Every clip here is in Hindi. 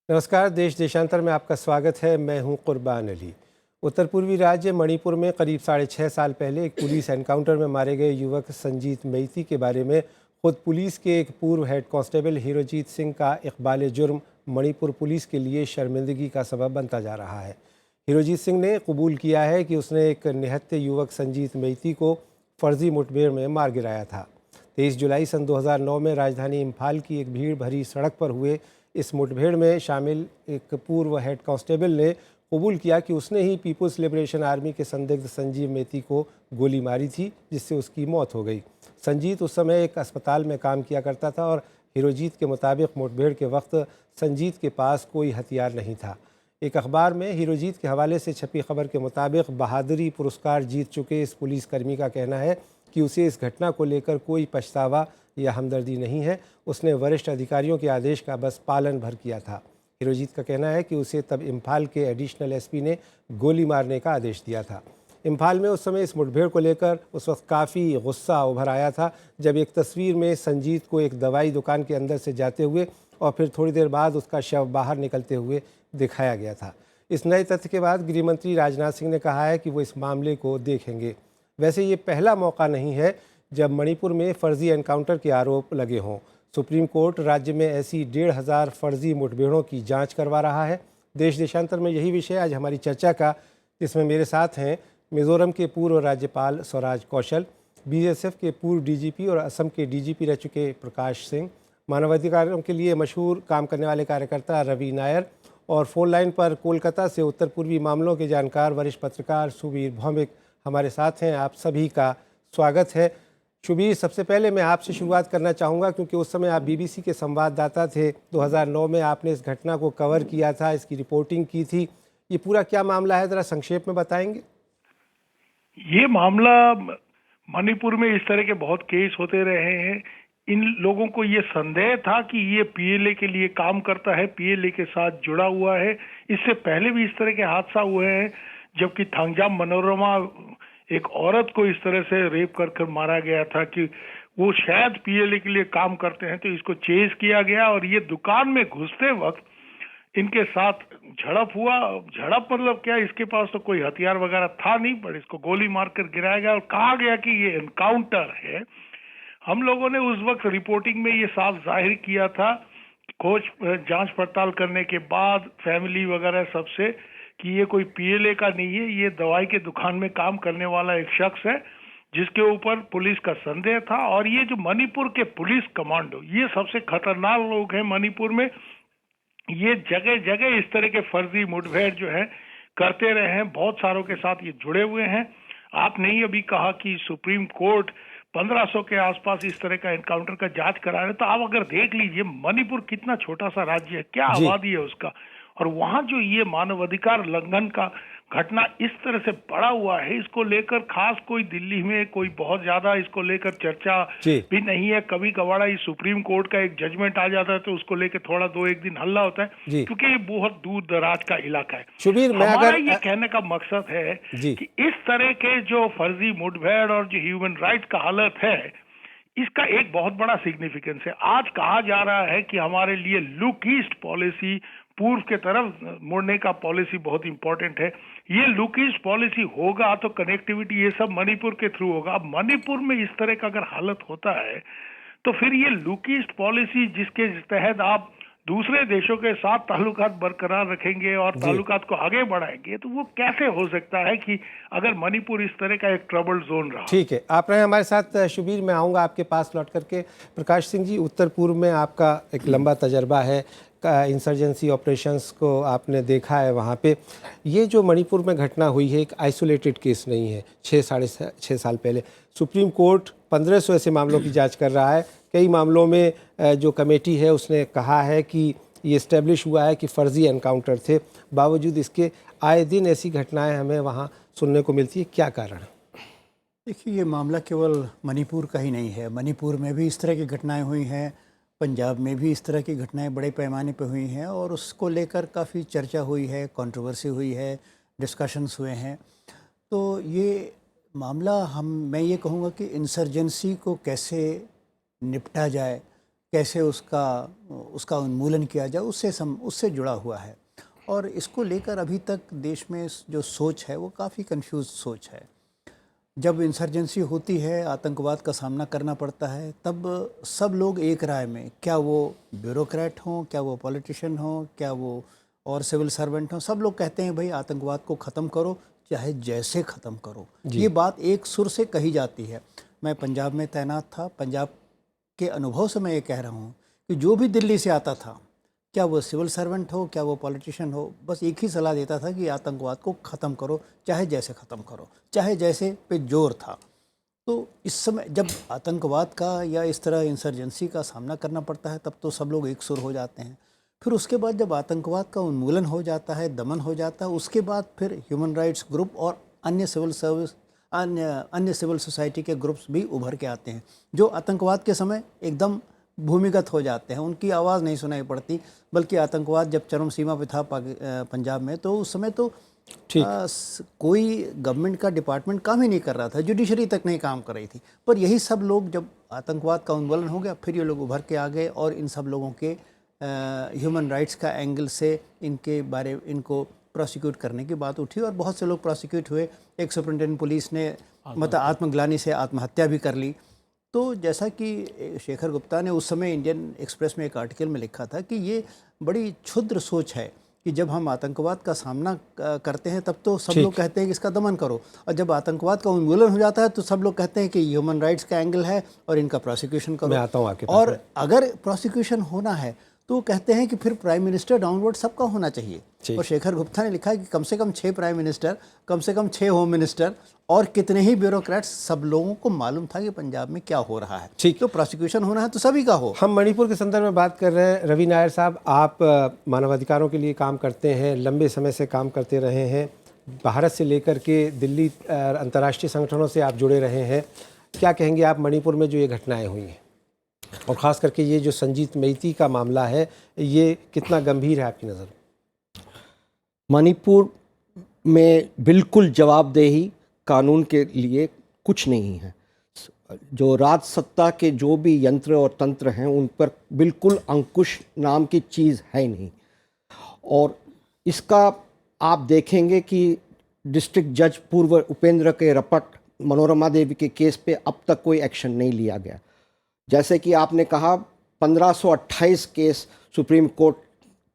नमस्कार। देश देशांतर में आपका स्वागत है। मैं हूं कुर्बान अली। उत्तर पूर्वी राज्य मणिपुर में करीब 6.5 साल पहले एक पुलिस एनकाउंटर में मारे गए युवक संजीत मैती के बारे में खुद पुलिस के एक पूर्व हेड कांस्टेबल हीरोजीत सिंह का इकबाल जुर्म मणिपुर पुलिस के लिए शर्मिंदगी का सबब बनता जा रहा है। हीरोजीत सिंह ने कबूल किया है कि उसने एक निहत्थे युवक संजीत मैती को फर्जी मुठभेड़ में मार गिराया था। 23 जुलाई सन 2009 में राजधानी इम्फाल की एक भीड़ भरी सड़क पर हुए इस मुठभेड़ में शामिल एक पूर्व हेड कांस्टेबल ने कबूल किया कि उसने ही पीपुल्स लिबरेशन आर्मी के संदिग्ध संजीव मैती को गोली मारी थी, जिससे उसकी मौत हो गई। संजीत उस समय एक अस्पताल में काम किया करता था और हीरोजीत के मुताबिक मुठभेड़ के वक्त संजीत के पास कोई हथियार नहीं था। एक अखबार में हीरोजीत के हवाले से छपी खबर के मुताबिक बहादुरी पुरस्कार जीत चुके इस पुलिसकर्मी का कहना है कि उसे इस घटना को लेकर कोई पछतावा या हमदर्दी नहीं है। उसने वरिष्ठ अधिकारियों के आदेश का बस पालन भर किया था। हीरोजीत का कहना है कि उसे तब इम्फाल के एडिशनल एसपी ने गोली मारने का आदेश दिया था। इम्फाल में उस समय इस मुठभेड़ को लेकर उस वक्त काफ़ी गुस्सा उभर आया था, जब एक तस्वीर में संजीत को एक दवाई दुकान के अंदर से जाते हुए और फिर थोड़ी देर बाद उसका शव बाहर निकलते हुए दिखाया गया था। इस नए तथ्य के बाद गृहमंत्री राजनाथ सिंह ने कहा है कि वो इस मामले को देखेंगे। वैसे ये पहला मौका नहीं है जब मणिपुर में फर्जी एनकाउंटर के आरोप लगे हों। सुप्रीम कोर्ट राज्य में ऐसी 1,500 फर्जी मुठभेड़ों की जांच करवा रहा है। देश देशांतर में यही विषय आज हमारी चर्चा का, जिसमें मेरे साथ हैं मिजोरम के पूर्व राज्यपाल स्वराज कौशल, बीएसएफ के पूर्व डीजीपी और असम के डीजीपी रह चुके प्रकाश सिंह, मानवाधिकारों के लिए मशहूर काम करने वाले कार्यकर्ता रवि नायर, और फोन लाइन पर कोलकाता से उत्तर पूर्वी मामलों के जानकार वरिष्ठ पत्रकार सुबीर भौमिक हमारे साथ हैं। आप सभी का स्वागत है। शुभीर, सबसे पहले मैं आपसे शुरुआत करना चाहूँगा, क्योंकि उस समय आप बीबीसी के संवाददाता थे। 2009 में आपने इस घटना को कवर किया था, इसकी रिपोर्टिंग की थी। ये पूरा क्या मामला है, ज़रा संक्षेप में बताएंगे? ये मामला मणिपुर में इस तरह के बहुत केस होते रहे हैं। इन लोगों को ये संदेह था कि ये पीएलए के लिए काम करता है, पीएलए के साथ जुड़ा हुआ है। इससे पहले भी इस तरह के हादसा हुए हैं, जबकि थांगजाम मनोरमा एक औरत को इस तरह से रेप कर कर मारा गया था कि वो शायद पीएलए के लिए काम करते हैं। तो इसको चेज किया गया और ये दुकान में घुसते वक्त इनके साथ झड़प हुआ। झड़प मतलब क्या, इसके पास तो कोई हथियार वगैरह था नहीं, पर इसको गोली मारकर गिराया गया और कहा गया कि ये एनकाउंटर है। हम लोगों ने उस वक्त रिपोर्टिंग में ये साफ जाहिर किया था, खोज जांच पड़ताल करने के बाद फैमिली वगैरह सबसे, कि ये कोई पीएलए का नहीं है, ये दवाई के दुकान में काम करने वाला एक शख्स है जिसके ऊपर पुलिस का संदेह था। और ये जो मणिपुर के पुलिस कमांडो, ये सबसे खतरनाक लोग हैं मणिपुर में। ये जगह जगह इस तरह के फर्जी मुठभेड़ जो है करते रहे हैं, बहुत सारों के साथ ये जुड़े हुए हैं। आपने ही अभी कहा कि सुप्रीम कोर्ट 1500 के आसपास इस तरह का एनकाउंटर का जांच करा रहे, तो आप अगर देख लीजिए मणिपुर कितना छोटा सा राज्य है, क्या जी। आबादी है उसका, और वहां जो ये मानवाधिकार लंघन का घटना इस तरह से बढ़ा हुआ है, इसको लेकर खास कोई दिल्ली में कोई बहुत ज्यादा इसको लेकर चर्चा जी। भी नहीं है। कभी कभार इस सुप्रीम कोर्ट का एक जजमेंट आ जाता है तो उसको लेकर थोड़ा 2-1 दिन हल्ला होता है, जी क्योंकि ये बहुत दूर दराज का इलाका है। शुभीर, मैं हमारा अगर ये कहने का मकसद है जी कि इस तरह के जो फर्जी मुठभेड़ और जो ह्यूमन राइट का हालत है, इसका एक बहुत बड़ा सिग्निफिकेंस है। आज कहा जा रहा है कि हमारे लिए लुक ईस्ट पॉलिसी, पूर्व के तरफ मुड़ने का पॉलिसी बहुत इंपॉर्टेंट है। ये लुक ईस्ट पॉलिसी होगा तो कनेक्टिविटी ये सब मणिपुर के थ्रू होगा। अब मणिपुर में इस तरह का अगर हालत होता है तो फिर ये लुक ईस्ट पॉलिसी जिसके तहत आप दूसरे देशों के साथ ताल्लुकात बरकरार रखेंगे और जी ताल्लुकात को आगे बढ़ाएंगे, तो वो कैसे हो सकता है कि अगर मणिपुर इस तरह का एक ट्रबल्ड जोन रहा। ठीक है, आप रहे हमारे साथ। शुभीर, मैं आऊँगा आपके पास लौट करके। प्रकाश सिंह जी, उत्तर पूर्व में आपका एक लंबा तजर्बा है, इंसर्जेंसी ऑपरेशंस को आपने देखा है वहाँ पे। ये जो मणिपुर में घटना हुई है, एक आइसोलेटेड केस नहीं है। 6 साल पहले सुप्रीम कोर्ट 1500 ऐसे मामलों की जांच कर रहा है। कई मामलों में जो कमेटी है उसने कहा है कि ये इस्टेब्लिश हुआ है कि फ़र्ज़ी एनकाउंटर थे। बावजूद इसके आए दिन ऐसी घटनाएं हमें वहाँ सुनने को मिलती है। क्या कारण है? देखिए, ये मामला केवल मणिपुर का ही नहीं है। मणिपुर में भी इस तरह की घटनाएं हुई हैं, पंजाब में भी इस तरह की घटनाएं बड़े पैमाने पर हुई हैं और उसको लेकर काफ़ी चर्चा हुई है, कंट्रोवर्सी हुई है, डिस्कशंस हुए हैं। तो ये मामला मैं ये कहूँगा कि इंसर्जेंसी को कैसे निपटा जाए, कैसे उसका उन्मूलन किया जाए, उससे जुड़ा हुआ है। और इसको लेकर अभी तक देश में जो सोच है वो काफ़ी कंफ्यूज सोच है। जब इंसर्जेंसी होती है, आतंकवाद का सामना करना पड़ता है, तब सब लोग एक राय में, क्या वो ब्यूरोक्रेट हों, क्या वो पॉलिटिशियन हों, क्या वो और सिविल सर्वेंट हों, सब लोग कहते हैं भाई आतंकवाद को ख़त्म करो, चाहे जैसे ख़त्म करो। ये बात एक सुर से कही जाती है। मैं पंजाब में तैनात था, पंजाब के अनुभव से मैं ये कह रहा हूँ कि जो भी दिल्ली से आता था, क्या वो सिविल सर्वेंट हो, क्या वो पॉलिटिशियन हो, बस एक ही सलाह देता था कि आतंकवाद को ख़त्म करो, चाहे जैसे ख़त्म करो, चाहे जैसे पे जोर था। तो इस समय जब आतंकवाद का या इस तरह इंसर्जेंसी का सामना करना पड़ता है, तब तो सब लोग एक सुर हो जाते हैं। फिर उसके बाद जब आतंकवाद का उन्मूलन हो जाता है, दमन हो जाता है, उसके बाद फिर ह्यूमन राइट्स ग्रुप और अन्य सिविल सोसाइटी के ग्रुप्स भी उभर के आते हैं, जो आतंकवाद के समय एकदम भूमिगत हो जाते हैं, उनकी आवाज़ नहीं सुनाई पड़ती। बल्कि आतंकवाद जब चरम सीमा पे था पंजाब में, तो उस समय तो कोई गवर्नमेंट का डिपार्टमेंट काम ही नहीं कर रहा था, जुडिशरी तक नहीं काम कर रही थी। पर यही सब लोग, जब आतंकवाद का उन्मूलन हो गया, फिर ये लोग उभर के आ गए और इन सब लोगों के ह्यूमन राइट्स का एंगल से इनको प्रोसिक्यूट करने की बात उठी और बहुत से लोग प्रोसिक्यूट हुए। एक सुपरिटेंडेंट पुलिस ने मतलब आत्मग्लानि से आत्महत्या भी कर ली। तो जैसा कि शेखर गुप्ता ने उस समय इंडियन एक्सप्रेस में एक आर्टिकल में लिखा था कि ये बड़ी क्षुद्र सोच है कि जब हम आतंकवाद का सामना करते हैं तब तो सब लोग कहते हैं कि इसका दमन करो, और जब आतंकवाद का उन्मूलन हो जाता है तो सब लोग कहते हैं कि ह्यूमन राइट्स का एंगल है और इनका प्रोसिक्यूशन करो। मैं आता हूं आपके पास और अगर प्रोसिक्यूशन होना है तो कहते हैं कि फिर प्राइम मिनिस्टर डाउनवर्ड सबका होना चाहिए। और शेखर गुप्ता ने लिखा है कि कम से कम 6 प्राइम मिनिस्टर, कम से कम 6 होम मिनिस्टर और कितने ही ब्यूरोक्रेट्स, सब लोगों को मालूम था कि पंजाब में क्या हो रहा है। तो प्रोसिक्यूशन होना है तो सभी का हो। हम मणिपुर के संदर्भ में बात कर रहे हैं। रवि नायर साहब, आप मानवाधिकारों के लिए काम करते हैं, लंबे समय से काम करते रहे हैं, भारत से लेकर के दिल्ली अंतर्राष्ट्रीय संगठनों से आप जुड़े रहे हैं। क्या कहेंगे आप मणिपुर में जो ये घटनाएं हुई हैं, और ख़ास करके ये जो संजीत मैती का मामला है, ये कितना गंभीर है आपकी नज़र? मणिपुर में बिल्कुल जवाबदेही कानून के लिए कुछ नहीं है। जो राज सत्ता के जो भी यंत्र और तंत्र हैं, उन पर बिल्कुल अंकुश नाम की चीज़ है नहीं। और इसका आप देखेंगे कि डिस्ट्रिक्ट जज पूर्व उपेंद्र के रपट मनोरमा देवी के केस पे अब तक कोई एक्शन नहीं लिया गया। जैसे कि आपने कहा, 1528 केस सुप्रीम कोर्ट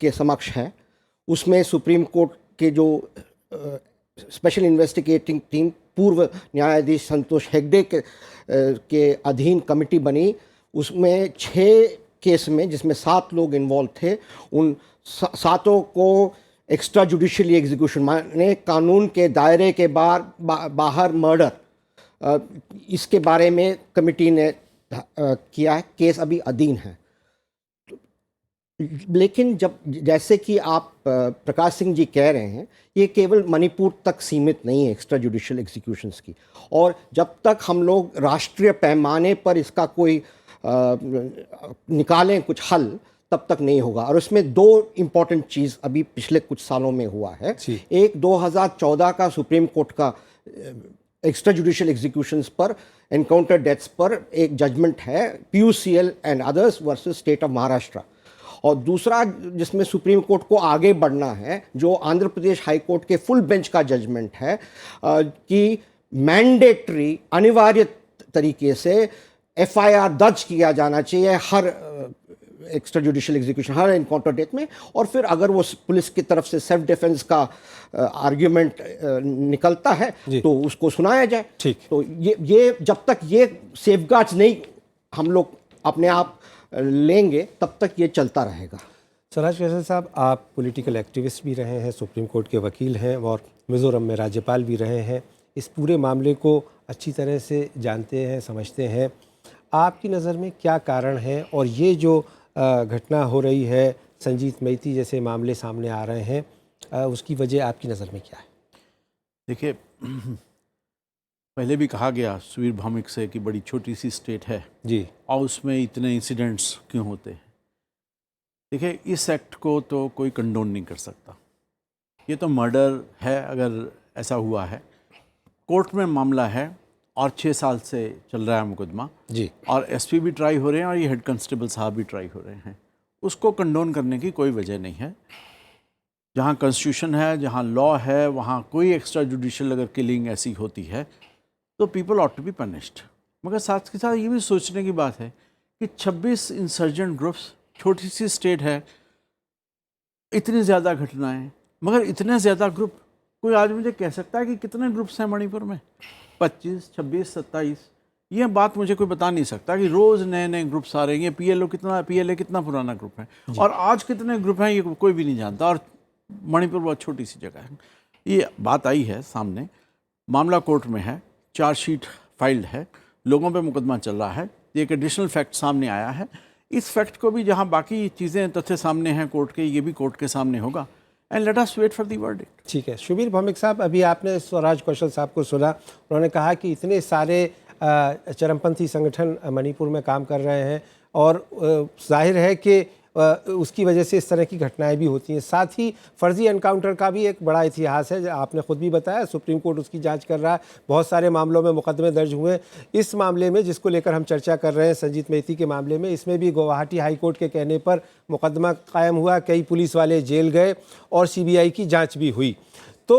के समक्ष है। उसमें सुप्रीम कोर्ट के जो स्पेशल इन्वेस्टिगेटिंग टीम पूर्व न्यायाधीश संतोष हेगड़े के अधीन कमेटी बनी। उसमें 6 केस में, जिसमें 7 लोग इन्वॉल्व थे, उन 7 को एक्स्ट्रा जुडिशियल एग्जीक्यूशन माने कानून के दायरे के बाहर मर्डर, इसके बारे में कमेटी ने किया है। केस अभी अधीन है। लेकिन जब, जैसे कि आप प्रकाश सिंह जी कह रहे हैं, ये केवल मणिपुर तक सीमित नहीं है एक्स्ट्रा जुडिशियल एग्जीक्यूशंस की। और जब तक हम लोग राष्ट्रीय पैमाने पर इसका कोई निकालें कुछ हल, तब तक नहीं होगा। और उसमें 2 इम्पॉर्टेंट चीज़ अभी पिछले कुछ सालों में हुआ है। एक 2014 का सुप्रीम कोर्ट का एक्स्ट्रा जुडिशियल एग्जीक्यूशंस पर, एनकाउंटर डेथ्स पर एक जजमेंट है, PUCL and others versus state of Maharashtra. और दूसरा, जिसमें सुप्रीम कोर्ट को आगे बढ़ना है, जो आंध्र प्रदेश हाई कोर्ट के फुल बेंच का जजमेंट है कि मैंडेटरी, अनिवार्य तरीके से FIR दर्ज किया जाना चाहिए हर एक्स्ट्रा जुडिशियल एग्जीक्यूशन, हर एनकाउंटर डेथ में। और फिर अगर वो पुलिस की तरफ से सेल्फ डिफेंस का आर्ग्यूमेंट निकलता है तो उसको सुनाया जाए। तो ये जब तक ये सेफगार्ड्स नहीं हम लोग अपने आप लेंगे, तब तक ये चलता रहेगा। स्वराज कैसर साहब, आप पॉलिटिकल एक्टिविस्ट भी रहे हैं, सुप्रीम कोर्ट के वकील हैं और मिज़ोरम में राज्यपाल भी रहे हैं। इस पूरे मामले को अच्छी तरह से जानते हैं, समझते हैं। आपकी नज़र में क्या कारण है, और ये जो घटना हो रही है, संजीत मैती जैसे मामले सामने आ रहे हैं, उसकी वजह आपकी नज़र में क्या है? देखिए, पहले भी कहा गया सुवीर भामिक से कि बड़ी छोटी सी स्टेट है जी, और उसमें इतने इंसिडेंट्स क्यों होते हैं। देखिए, इस एक्ट को तो कोई कंडोन नहीं कर सकता। ये तो मर्डर है, अगर ऐसा हुआ है। कोर्ट में मामला है और 6 साल से चल रहा है मुकदमा जी। और एसपी भी ट्राई हो रहे हैं और ये हेड कांस्टेबल साहब भी ट्राई हो रहे हैं। उसको कंडोन करने की कोई वजह नहीं है। जहाँ कॉन्स्टिट्यूशन है, जहाँ लॉ है, वहाँ कोई एक्स्ट्रा जुडिशियल अगर किलिंग ऐसी होती है तो people ought to be punished. मगर साथ के साथ ये भी सोचने की बात है कि 26 इंसर्जेंट ग्रुप्स, छोटी सी स्टेट है, इतनी ज़्यादा घटनाएं, मगर इतने ज़्यादा ग्रुप, कोई आज मुझे कह सकता है कि कितने ग्रुप्स हैं मणिपुर में? 25, 26, 27? ये बात मुझे कोई बता नहीं सकता कि रोज़ नए नए ग्रुप्स आ रहे हैं। पीएलए कितना पुराना ग्रुप है और आज कितने ग्रुप हैं ये कोई भी नहीं जानता। और मणिपुर बहुत छोटी सी जगह है। ये बात आई है सामने, मामला कोर्ट में है, चार्जशीट फाइल्ड है, लोगों पे मुकदमा चल रहा है, एक एडिशनल फैक्ट सामने आया है। इस फैक्ट को भी, जहां बाकी चीज़ें तथ्य सामने हैं कोर्ट के, ये भी कोर्ट के सामने होगा। And let us wait for the verdict. ठीक है। शुबीर भौमिक साहब, अभी आपने स्वराज कौशल साहब को सुना, उन्होंने कहा कि इतने सारे चरमपंथी संगठन मणिपुर में काम कर रहे हैं और जाहिर है कि उसकी वजह से इस तरह की घटनाएं भी होती हैं। साथ ही फर्जी एनकाउंटर का भी एक बड़ा इतिहास है, आपने खुद भी बताया, सुप्रीम कोर्ट उसकी जांच कर रहा है, बहुत सारे मामलों में मुकदमे दर्ज हुए। इस मामले में जिसको लेकर हम चर्चा कर रहे हैं, संजीत मैती के मामले में, इसमें भी गुवाहाटी हाई कोर्ट के कहने पर मुकदमा कायम हुआ, कई पुलिस वाले जेल गए और सीबीआई की जाँच भी हुई। तो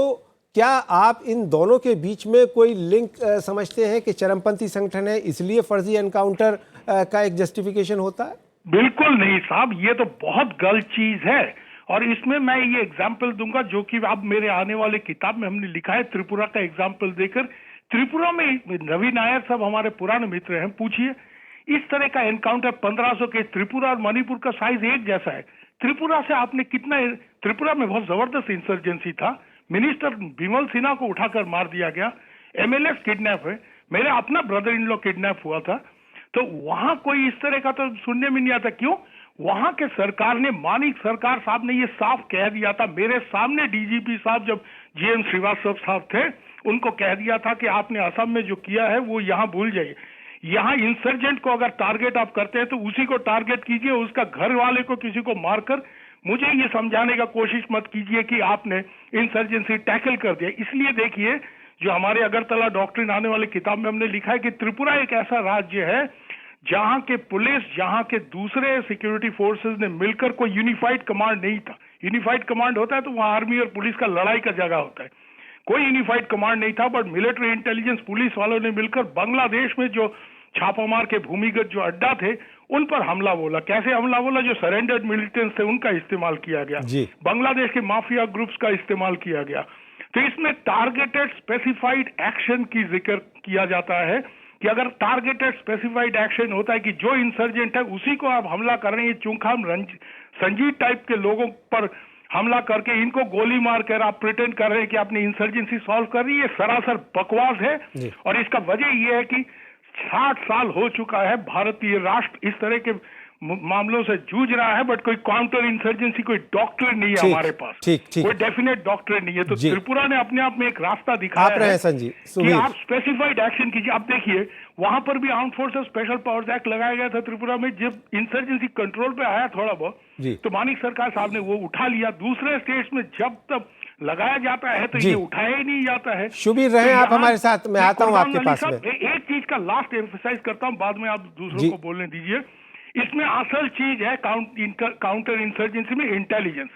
क्या आप इन दोनों के बीच में कोई लिंक समझते हैं कि चरमपंथी संगठन है इसलिए फर्जी एनकाउंटर का एक जस्टिफिकेशन होता है? बिल्कुल नहीं साहब, ये तो बहुत गलत चीज है। और इसमें मैं ये एग्जाम्पल दूंगा जो कि अब मेरे आने वाले किताब में हमने लिखा है, त्रिपुरा का एग्जाम्पल देकर। त्रिपुरा में रवि नायर साहब हमारे पुराने मित्र हैं, पूछिए, इस तरह का एनकाउंटर 1500 के, त्रिपुरा और मणिपुर का साइज एक जैसा है। त्रिपुरा से आपने कितना, त्रिपुरा में बहुत जबरदस्त इंसर्जेंसी था, मिनिस्टर विमल सिन्हा को उठाकर मार दिया गया, एमएलए किडनैप है, मेरे अपना ब्रदर इन लॉ किडनैप हुआ था। तो वहां कोई इस तरह का तो सुनने में नहीं आता। क्यों? वहां के सरकार ने, मानिक सरकार साहब ने ये साफ कह दिया था, मेरे सामने डीजीपी साहब जब जीएम श्रीवास्तव साहब थे, उनको कह दिया था कि आपने असम में जो किया है वो यहाँ भूल जाइए। यहाँ इंसर्जेंट को अगर टारगेट आप करते हैं तो उसी को टारगेट कीजिए, उसका घर वाले को किसी को मारकर मुझे ये समझाने का कोशिश मत कीजिए कि आपने इंसर्जेंसी टैकल कर दिया। इसलिए देखिए, जो हमारे अगरतला डॉक्ट्रिन आने वाली किताब में हमने लिखा है कि त्रिपुरा एक ऐसा राज्य है जहां के पुलिस, जहां के दूसरे सिक्योरिटी फोर्सेस ने मिलकर, कोई यूनिफाइड कमांड नहीं था। यूनिफाइड कमांड होता है तो वहां आर्मी और पुलिस का लड़ाई का जगह होता है, कोई यूनिफाइड कमांड नहीं था। बट मिलिट्री इंटेलिजेंस पुलिस वालों ने मिलकर बांग्लादेश में जो छापामार के भूमिगत जो अड्डा थे उन पर हमला बोला। कैसे हमला बोला? जो सरेंडर्ड मिलिटेंट्स थे उनका इस्तेमाल किया गया, बांग्लादेश के माफिया ग्रुप्स का इस्तेमाल किया गया। तो इसमें टारगेटेड स्पेसिफाइड एक्शन की जिक्र किया जाता है कि अगर टारगेटेड स्पेसिफाइड एक्शन होता है कि जो इंसर्जेंट है उसी को आप हमला कर रहे हैं, चूंकि हम संजीत टाइप के लोगों पर हमला करके इनको गोली मार कर आप प्रिटेंड कर रहे हैं कि आपने इंसर्जेंसी सॉल्व कर रही है, सरासर बकवास है। और इसका वजह यह है कि 60 साल हो चुका है भारतीय राष्ट्र इस तरह के मामलों से जूझ रहा है, बट कोई काउंटर इंसर्जेंसी, कोई डॉक्टर नहीं है हमारे पास, कोई डेफिनेट डॉक्टर नहीं है। तो त्रिपुरा ने अपने आप में एक रास्ता दिखाया है कि आप स्पेसिफाइड एक्शन कीजिए। आप देखिए, वहां पर भी arm forces special powers act लगाया गया था त्रिपुरा में। जब इंसर्जेंसी कंट्रोल पे आया थोड़ा बहुत, तो मानिक सरकार साहब ने वो उठा लिया। दूसरे स्टेट्स में जब तक लगाया जाता है तो ये उठाया ही नहीं जाता है। शुबीर रहे आप हमारे साथ, मैं आता हूं आपके पास में। एक चीज का लास्ट एम्फसाइज करता हूं, बाद में आप दूसरों को बोलने दीजिए। इसमें असल चीज है काउंटर इंसर्जेंसी में इंटेलिजेंस,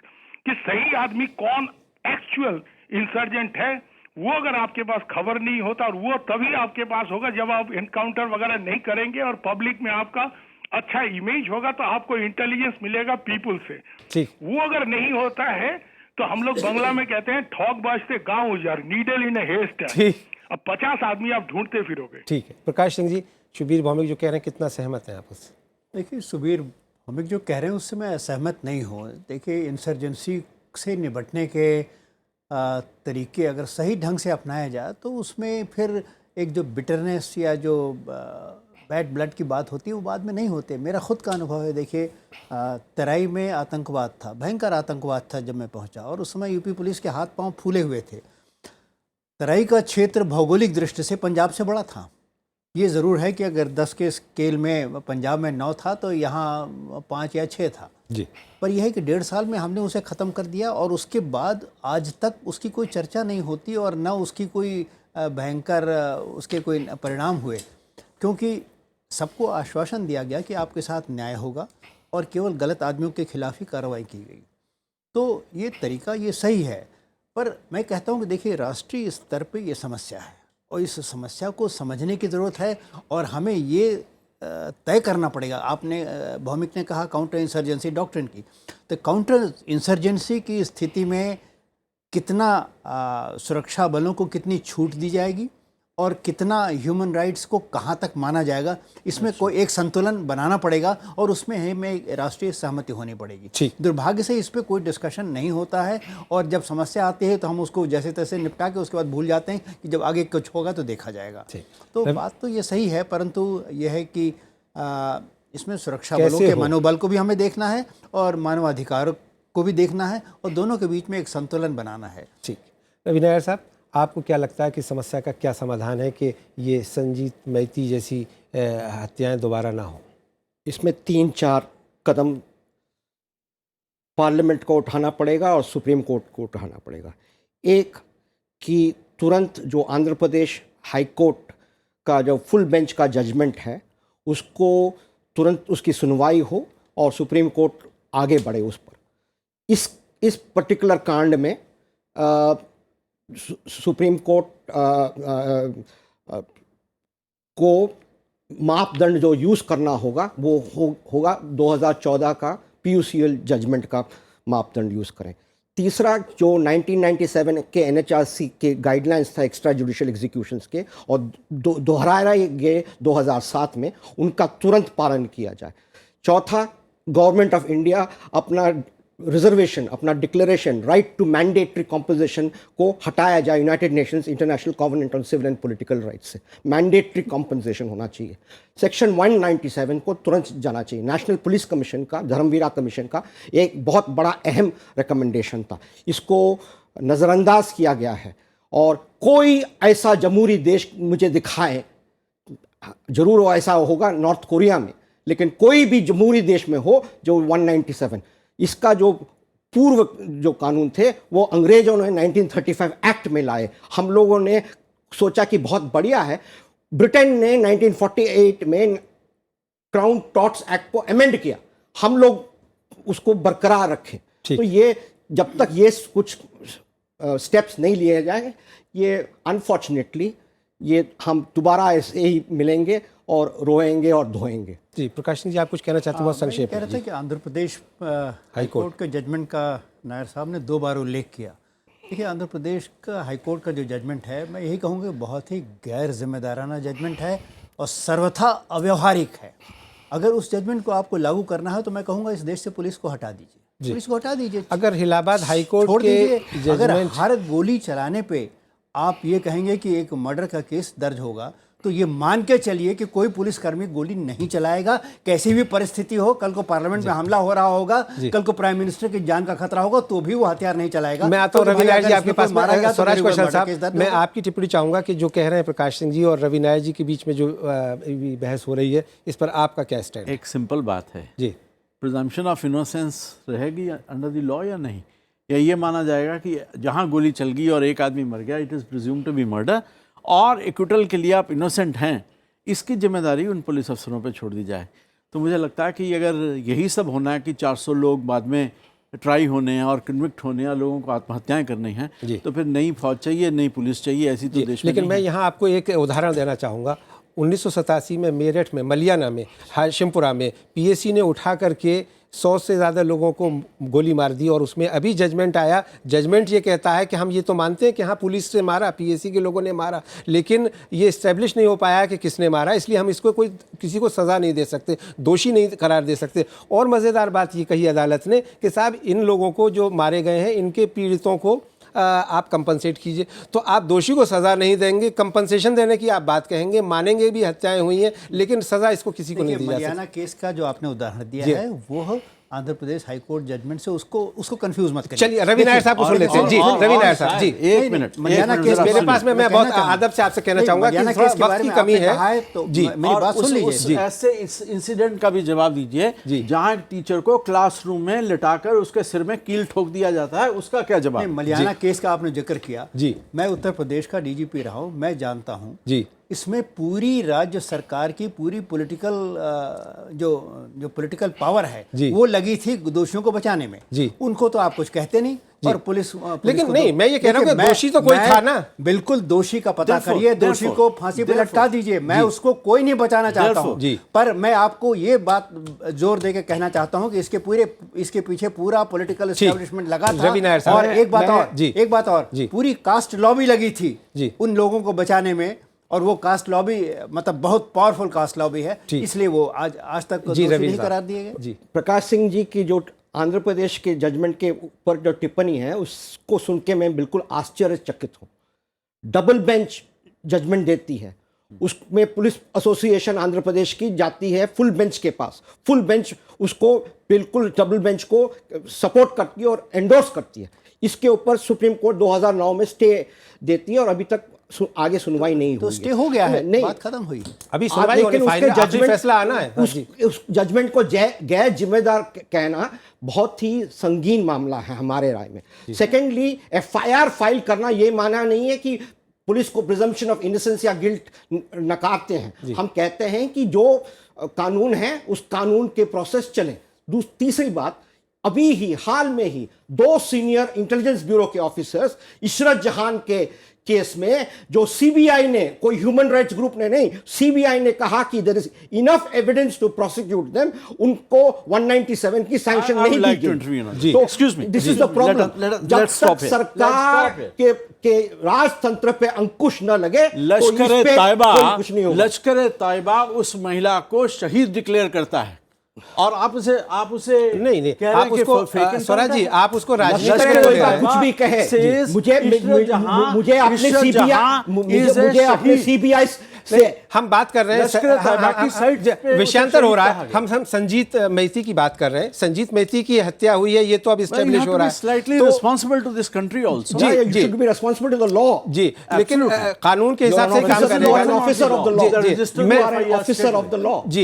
कि सही आदमी कौन एक्चुअल इंसर्जेंट है। वो अगर आपके पास खबर नहीं होता, और वो तभी आपके पास होगा जब आप एनकाउंटर वगैरह नहीं करेंगे और पब्लिक में आपका अच्छा इमेज होगा, तो आपको इंटेलिजेंस मिलेगा पीपुल से। वो अगर नहीं होता है तो हम लोग बंगला में कहते हैं ठोक बाजते गांव उजाड़, नीडल इन ए हेयरस्टाइल। अब 50 आदमी आप ढूंढते फिरोगे। ठीक है। प्रकाश सिंह जी, शुबीर भौमिक जो कह रहे हैं कितना सहमत हैं आप उससे? देखिए, शुबीर भौमिक जो कह रहे हैं उससे मैं सहमत नहीं हूँ। देखिए, इंसर्जेंसी से निपटने के तरीके अगर सही ढंग से अपनाया जाए तो उसमें फिर एक जो बिटरनेस या जो बैड ब्लड की बात होती है वो बाद में नहीं होते। मेरा खुद का अनुभव है। देखिए, तराई में आतंकवाद था, भयंकर आतंकवाद था जब मैं पहुंचा, और उस समय यूपी पुलिस के हाथ पांव फूले हुए थे। तराई का क्षेत्र भौगोलिक दृष्टि से पंजाब से बड़ा था। ये ज़रूर है कि अगर 10 के स्केल में पंजाब में 9 था तो यहाँ 5 या 6 था जी। पर यह है कि 1.5 साल में हमने उसे ख़त्म कर दिया, और उसके बाद आज तक उसकी कोई चर्चा नहीं होती और ना उसकी कोई भयंकर उसके कोई परिणाम हुए, क्योंकि सबको आश्वासन दिया गया कि आपके साथ न्याय होगा और केवल गलत आदमियों के खिलाफ ही कार्रवाई की गई। तो ये तरीका ये सही है, पर मैं कहता हूँ कि देखिए राष्ट्रीय स्तर पे ये समस्या है और इस समस्या को समझने की ज़रूरत है और हमें ये तय करना पड़ेगा। आपने भौमिक ने कहा काउंटर इंसर्जेंसी डॉक्ट्रिन की, तो काउंटर इंसर्जेंसी की स्थिति में कितना सुरक्षा बलों को कितनी छूट दी जाएगी और कितना ह्यूमन राइट्स को कहाँ तक माना जाएगा, इसमें कोई एक संतुलन बनाना पड़ेगा और उसमें हमें राष्ट्रीय सहमति होनी पड़ेगी। दुर्भाग्य से इस पर कोई डिस्कशन नहीं होता है और जब समस्या आती है तो हम उसको जैसे तैसे निपटा के उसके बाद भूल जाते हैं कि जब आगे कुछ होगा तो देखा जाएगा। तो बात तो ये सही है, परंतु यह है कि इसमें सुरक्षा बलों के मनोबल को भी हमें देखना है और मानवाधिकार को भी देखना है और दोनों के बीच में एक संतुलन बनाना है। ठीक, रवि नायर साहब, आपको क्या लगता है कि समस्या का क्या समाधान है कि ये संजीत मैती जैसी हत्याएं दोबारा ना हो? इसमें 3-4 कदम पार्लियामेंट को उठाना पड़ेगा और सुप्रीम कोर्ट को उठाना पड़ेगा। एक कि तुरंत जो आंध्र प्रदेश हाई कोर्ट का जो फुल बेंच का जजमेंट है उसको तुरंत उसकी सुनवाई हो और सुप्रीम कोर्ट आगे बढ़े उस पर। इस पर्टिकुलर कांड में सुप्रीम कोर्ट को मापदंड जो यूज़ करना होगा वो होगा 2014 का पीयूसीएल जजमेंट का मापदंड यूज़ करें। तीसरा जो 1997 के एनएचआरसी के गाइडलाइंस था एक्स्ट्रा जुडिशियल एग्जीक्यूशंस के और दोहराए गए 2007 में, उनका तुरंत पालन किया जाए। चौथा, गवर्नमेंट ऑफ इंडिया अपना रिजर्वेशन, अपना declaration right to mandatory composition को हटाया जाए United Nations International Covenant on Civil and Political Rights से। मैंडेटरी कॉम्पनसेशन होना चाहिए। सेक्शन 197 को तुरंत जाना चाहिए। नेशनल पुलिस कमीशन का, धर्मवीरा कमीशन का एक बहुत बड़ा अहम रिकमेंडेशन था, इसको नज़रअंदाज किया गया है और कोई ऐसा जमहूरी देश मुझे दिखाए, जरूर वो ऐसा होगा नॉर्थ कोरिया में, लेकिन कोई भी जमहूरी देश में हो जो 197, इसका जो पूर्व जो कानून थे वो अंग्रेजों ने 1935 एक्ट में लाए। हम लोगों ने सोचा कि बहुत बढ़िया है। ब्रिटेन ने 1948 में क्राउन टॉर्ट्स एक्ट को अमेंड किया, हम लोग उसको बरकरार रखें। तो ये जब तक ये कुछ स्टेप्स नहीं लिए जाएंगे, ये अनफॉर्चुनेटली ये हम दोबारा ऐसे ही मिलेंगे और रोएंगे और धोएंगे। जी, प्रकाश सिंह जी, आप कुछ कहना चाहते हैं? बहुत संक्षेप कह रहे थे कि आंध्र प्रदेश हाई कोर्ट के जजमेंट का नायर साहब ने 2 बार उल्लेख किया। देखिए, आंध्र प्रदेश का हाई कोर्ट का जो जजमेंट है, मैं यही कहूँगा बहुत ही गैर जिम्मेदाराना जजमेंट है और सर्वथा अव्यवहारिक है। अगर उस जजमेंट को आपको लागू करना है तो मैं कहूँगा इस देश से पुलिस को हटा दीजिए, पुलिस को हटा दीजिए। अगर इलाहाबाद हाई कोर्ट के अगर हर गोली चलाने पे आप ये कहेंगे कि एक मर्डर का केस दर्ज होगा, तो ये मान के चलिए कि कोई पुलिसकर्मी गोली नहीं चलाएगा, कैसी भी परिस्थिति हो। कल को पार्लियामेंट में हमला हो रहा होगा, कल को प्राइम मिनिस्टर की जान का खतरा होगा, तो भी वो हथियार नहीं चलाएगा। मैं आता हूँ रवि नायर जी आपके पास। स्वराज कौशल साहब, मैं आपकी टिप्पणी चाहूंगा कि जो कह रहे हैं प्रकाश सिंह जी और रवि नायर जी के बीच में जो बहस हो रही है, इस पर आपका क्या स्टैंड? एक सिंपल बात है जी, प्रिजम्पशन ऑफ इनोसेंस रहेगी अंडर द लॉ या नहीं, या ये माना जाएगा कि जहाँ गोली चल गई और एक आदमी मर गया, it is presumed to be murder और एक्विटल के लिए आप इनोसेंट हैं, इसकी जिम्मेदारी उन पुलिस अफसरों पे छोड़ दी जाए। तो मुझे लगता है कि अगर यही सब होना है कि 400 लोग बाद में ट्राई होने हैं और कन्विक्ट होने हैं, लोगों को आत्महत्याएं करनी हैं, तो फिर नई फौज चाहिए, नई पुलिस चाहिए, ऐसी तो देश में लेकिन मैं यहाँ आपको एक उदाहरण देना चाहूँगा। 1987 में मेरठ में, मलियाना में, हाशिमपुरा में पीएसी ने उठा करके 100 से ज़्यादा लोगों को गोली मार दी और उसमें अभी जजमेंट आया। जजमेंट ये कहता है कि हम ये तो मानते हैं कि हाँ पुलिस से मारा, पीएसी के लोगों ने मारा, लेकिन ये इस्टेब्लिश नहीं हो पाया कि किसने मारा, इसलिए हम इसको कोई किसी को सज़ा नहीं दे सकते, दोषी नहीं करार दे सकते। और मज़ेदार बात ये कही अदालत ने कि साहब इन लोगों को जो मारे गए हैं, इनके पीड़ितों को आप कंपनसेट कीजिए। तो आप दोषी को सज़ा नहीं देंगे, कंपनसेशन देने की आप बात कहेंगे, मानेंगे भी हत्याएं हुई हैं, लेकिन सज़ा इसको किसी को नहीं दी जा सकती। मलियाना केस का जो आपने उदाहरण दिया है वो Andhra Pradesh high court judgement से उसको कंफ्यूज मत करिए। चलिए रवि नायर साहब को सुन लेते हैं। जी रवि नायर साहब जी, एक मिनट मलियाना केस मेरे पास में मैं बहुत अदब से आपसे कहना चाहूंगा कि थोड़ा वक्त की कमी है। तो जी, मेरी बात सुन लीजिए। ऐसे इस इंसिडेंट का भी जवाब दीजिए जहां एक टीचर को क्लासरूम में लिटाकर उसके सिर में कील ठोक दिया जाता है, उसका क्या जवाब? मलियाना केस का आपने जिक्र किया जी, मैं उत्तर प्रदेश का डीजीपी रहा हूं, मैं जानता हूं जी, इसमें पूरी राज्य सरकार की पूरी पॉलिटिकल जो पॉलिटिकल पावर है वो लगी थी दोषियों को बचाने में। जी, उनको तो आप कुछ कहते नहीं और पुलिस लेकिन नहीं, मैं ये कह रहा हूं कि दोषी तो कोई था ना। बिल्कुल दोषी का पता करिए, दोषी को फांसी पर लटका दीजिए, मैं उसको कोई नहीं बचाना चाहता हूं, पर मैं आपको ये बात जोर देके कहना चाहता हूं कि इसके पीछे पूरा पॉलिटिकल एस्टैब्लिशमेंट लगा था। और एक बात और पूरी कास्ट लॉबी लगी थी उन लोगों को बचाने में, और वो कास्ट लॉबी मतलब बहुत पावरफुल कास्ट लॉबी है, इसलिए वो आज तक दोषी नहीं करार दिए गए। जी, प्रकाश सिंह जी की जो आंध्र प्रदेश के जजमेंट के ऊपर जो टिप्पणी है उसको सुन के मैं बिल्कुल आश्चर्यचकित हूँ। डबल बेंच जजमेंट देती है, उसमें पुलिस एसोसिएशन आंध्र प्रदेश की जाती है फुल बेंच के पास, फुल बेंच उसको बिल्कुल डबल बेंच को सपोर्ट करती है और एंडोर्स करती है। इसके ऊपर सुप्रीम कोर्ट 2009 में स्टे देती है और अभी तक आगे सुनवाई नहीं हुई। तो स्टे हो गया है, नहीं, बात खत्म हुई, अभी सुनवाई होनी, फाइनल आखिरी फैसला आना है। उस जजमेंट को गैर जिम्मेदार कहना बहुत ही संगीन मामला है हमारे राय में। सेकेंडली, एफआईआर फाइल करना ये माना नहीं है कि पुलिस को प्रिजम्पशन ऑफ इनोसेंस या गिल्ट नकारते हैं। हम कहते हैं कि जो कानून है उस कानून के प्रोसेस चले। तीसरी बात, अभी ही हाल में ही 2 सीनियर इंटेलिजेंस ब्यूरो के ऑफिसर्स इशरत जहान के केस में जो सीबीआई ने, कोई ह्यूमन राइट्स ग्रुप ने नहीं, सीबीआई ने कहा कि there is enough evidence to prosecute them, उनको 197 की सैंक्शन नहीं दी गई। तो excuse me, this is the problem. जब तक सरकार के राजतंत्र पे अंकुश न लगे, लश्कर ए तैयबा उस महिला को शहीद डिक्लेयर करता है और आप उसे नहीं आप उसको स्वराज जी, आप उसको कुछ भी कहे, मुझे अपने सीबीआई से हम बात कर रहे हैं, विषयांतर हो रहा है। हम संजीत मैती की बात कर रहे हैं। संजीत मैती की हत्या हुई है, ये तो अब एस्टेब्लिश हो रहा है। Slightly responsible to this country also. जी, you should be responsible to the law. जी, लेकिन कानून के हिसाब से काम करने का ऑफिसर ऑफ द लॉ, मैं ऑफिसर ऑफ द लॉ। जी,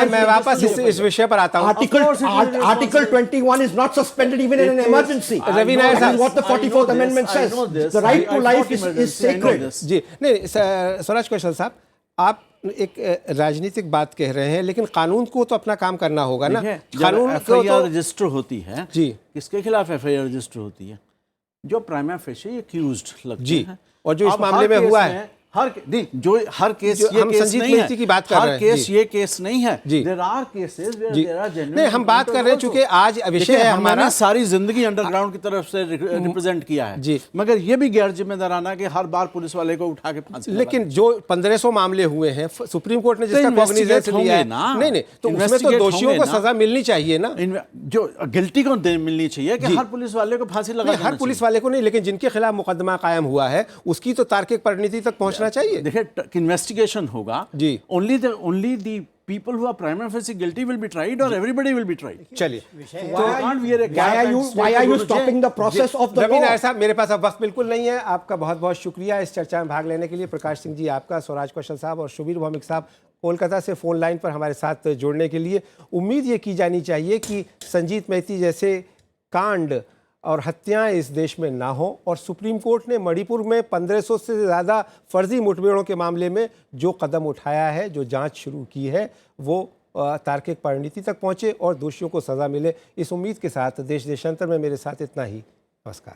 मैं वापस इस विषय पर आता हूं। Article 21 is not suspended even in an emergency. Ravi Nair साहब, what the 44th amendment says, the right to life is sacred. जी, नहीं स्वराज कौशल साहब, आप एक राजनीतिक बात कह रहे हैं, लेकिन कानून को तो अपना काम करना होगा ना। कानून एफआईआर रजिस्टर होती है जी, किसके खिलाफ एफआईआर रजिस्टर होती है? जो प्राइमा फेशी एक्यूज्ड लगते हैं। और जो इस मामले में हुआ है, हर केस ये हम केस संजीत नहीं मैती की बात कर रहे हैं। हर केस ये केस नहीं है। जी, there are cases where there are genuine. नहीं, हम बात कर रहे हैं चूंकि आज विषय है हमारा, सारी जिंदगी अंडरग्राउंड की तरफ से रिप्रेजेंट किया है जी, मगर ये भी गैर जिम्मेदाराना कि हर बार पुलिस वाले को उठा के फांसी। लेकिन जो 1500 मामले हुए हैं, सुप्रीम कोर्ट ने जिसका कॉग्निजेंस लिया है, नहीं तो उसमें तो दोषियों को सजा मिलनी चाहिए ना। जो गिल्टी को मिलनी चाहिए कि हर पुलिस वाले को फांसी लगा, हर पुलिस वाले को नहीं, लेकिन जिनके खिलाफ मुकदमा कायम हुआ है उसकी तो तार्किक परिणति तक पहुंचना चाहिए। देखिए, इन्वेस्टिगेशन होगा जी, only the people who are prima facie guilty will be tried or everybody will be tried. चलिए, why are you stopping the process of the law? Ravi Nair साहब, मेरे पास अब वक्त बिल्कुल नहीं है। आपका बहुत बहुत शुक्रिया इस चर्चा में भाग लेने के लिए। प्रकाश सिंह जी आपका, स्वराज कौशल साहब और शुबीर भौमिक साहब कोलकाता से फ़ोन लाइन पर हमारे साथ जुड़ने के लिए। उम्मीद ये की जानी चाहिए कि संजीत मैती जैसे कांड और हत्याएं इस देश में ना हो, और सुप्रीम कोर्ट ने मणिपुर में 1500 से ज़्यादा फर्जी मुठभेड़ों के मामले में जो कदम उठाया है, जो जांच शुरू की है, वो तार्किक परिणति तक पहुंचे और दोषियों को सज़ा मिले। इस उम्मीद के साथ देश देशांतर में मेरे साथ इतना ही। नमस्कार।